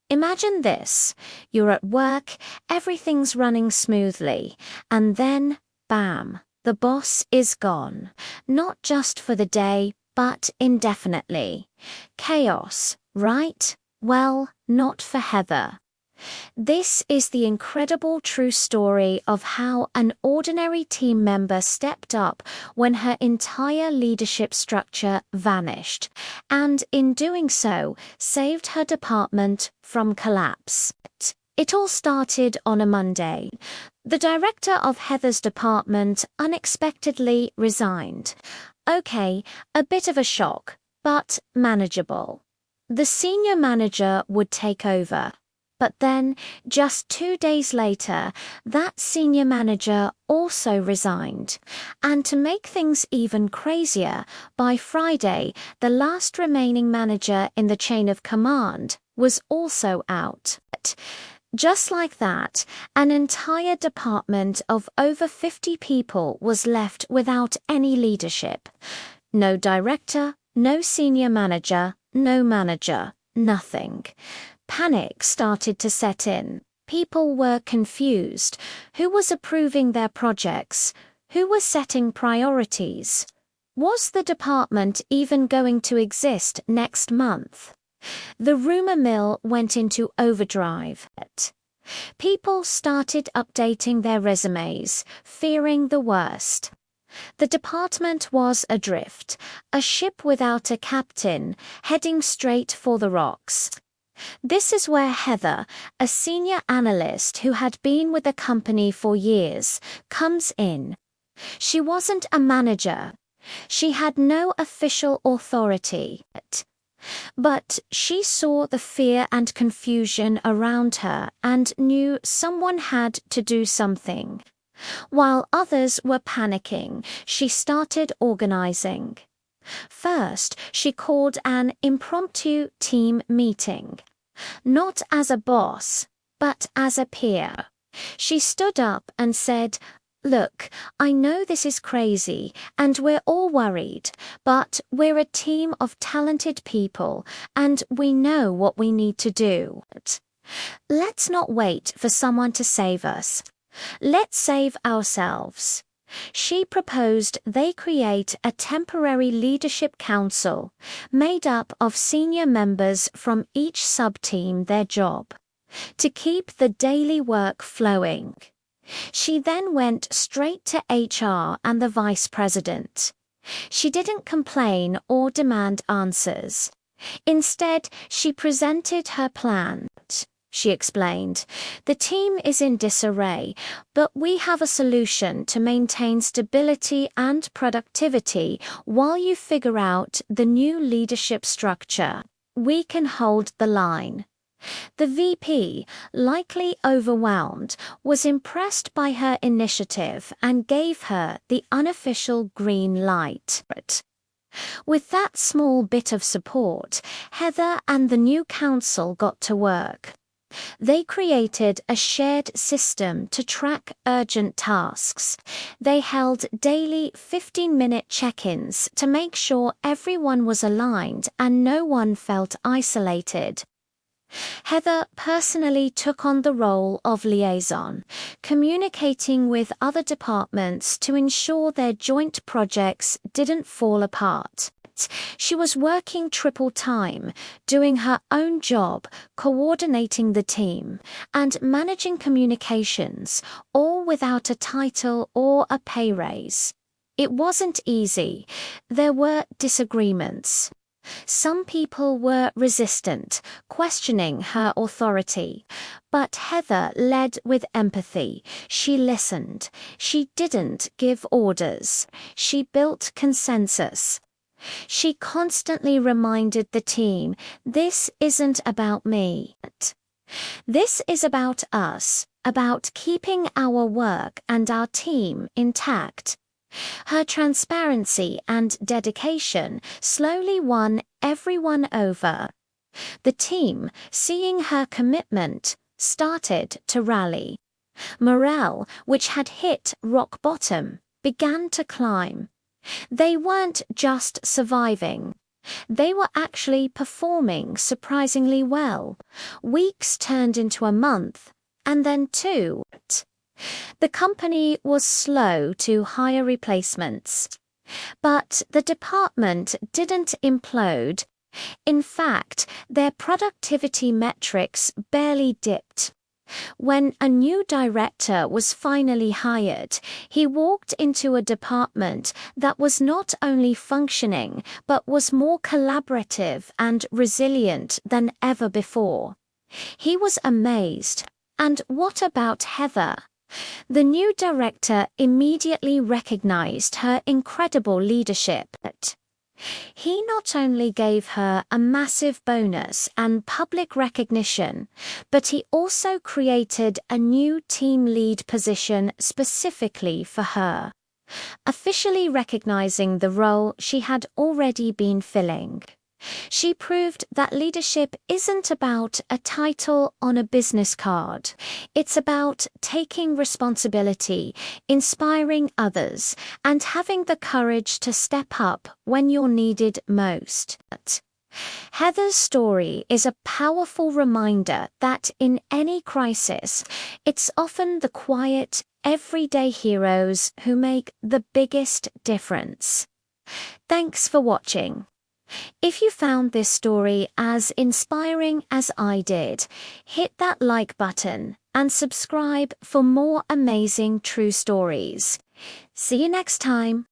Imagine this. You're at work, everything's running smoothly, and then, bam, the boss is gone. Not just for the day, but indefinitely. Chaos, right? Well, not for Heather. This is the incredible true story of how an ordinary team member stepped up when her entire leadership structure vanished, and in doing so, saved her department from collapse. It all started on a Monday. The director of Heather's department unexpectedly resigned. Okay, a bit of a shock, but manageable. The senior manager would take over. But then, just 2 days later, that senior manager also resigned. And to make things even crazier, by Friday, the last remaining manager in the chain of command was also out. Just like that, an entire department of over 50 people was left without any leadership. No director, no senior manager, no manager, nothing. Panic started to set in. People were confused. Who was approving their projects? Who was setting priorities? Was the department even going to exist next month? The rumor mill went into overdrive. People started updating their resumes, fearing the worst. The department was adrift, a ship without a captain, heading straight for the rocks. This is where Heather, a senior analyst who had been with the company for years, comes in. She wasn't a manager. She had no official authority. But she saw the fear and confusion around her and knew someone had to do something. While others were panicking, she started organizing. First, she called an impromptu team meeting. Not as a boss, but as a peer. She stood up and said, "Look, I know this is crazy, and we're all worried, but we're a team of talented people, and we know what we need to do. Let's not wait for someone to save us. Let's save ourselves." She proposed they create a temporary leadership council made up of senior members from each sub-team their job, to keep the daily work flowing. She then went straight to HR and the vice president. She didn't complain or demand answers. Instead, she presented her plan. She explained, "The team is in disarray, but we have a solution to maintain stability and productivity while you figure out the new leadership structure. We can hold the line." The VP, likely overwhelmed, was impressed by her initiative and gave her the unofficial green light. With that small bit of support, Heather and the new council got to work. They created a shared system to track urgent tasks. They held daily 15-minute check-ins to make sure everyone was aligned and no one felt isolated. Heather personally took on the role of liaison, communicating with other departments to ensure their joint projects didn't fall apart. She was working triple time, doing her own job, coordinating the team, and managing communications, all without a title or a pay raise. It wasn't easy. There were disagreements. Some people were resistant, questioning her authority. But Heather led with empathy. She listened. She didn't give orders. She built consensus. She constantly reminded the team, "This isn't about me. This is about us, about keeping our work and our team intact." Her transparency and dedication slowly won everyone over. The team, seeing her commitment, started to rally. Morale, which had hit rock bottom, began to climb. They weren't just surviving. They were actually performing surprisingly well. Weeks turned into a month, and then two. The company was slow to hire replacements. But the department didn't implode. In fact, their productivity metrics barely dipped. When a new director was finally hired, he walked into a department that was not only functioning, but was more collaborative and resilient than ever before. He was amazed. And what about Heather? The new director immediately recognized her incredible leadership. He not only gave her a massive bonus and public recognition, but he also created a new team lead position specifically for her, officially recognizing the role she had already been filling. She proved that leadership isn't about a title on a business card. It's about taking responsibility, inspiring others, and having the courage to step up when you're needed most. Heather's story is a powerful reminder that in any crisis, it's often the quiet, everyday heroes who make the biggest difference. Thanks for watching. If you found this story as inspiring as I did, hit that like button and subscribe for more amazing true stories. See you next time.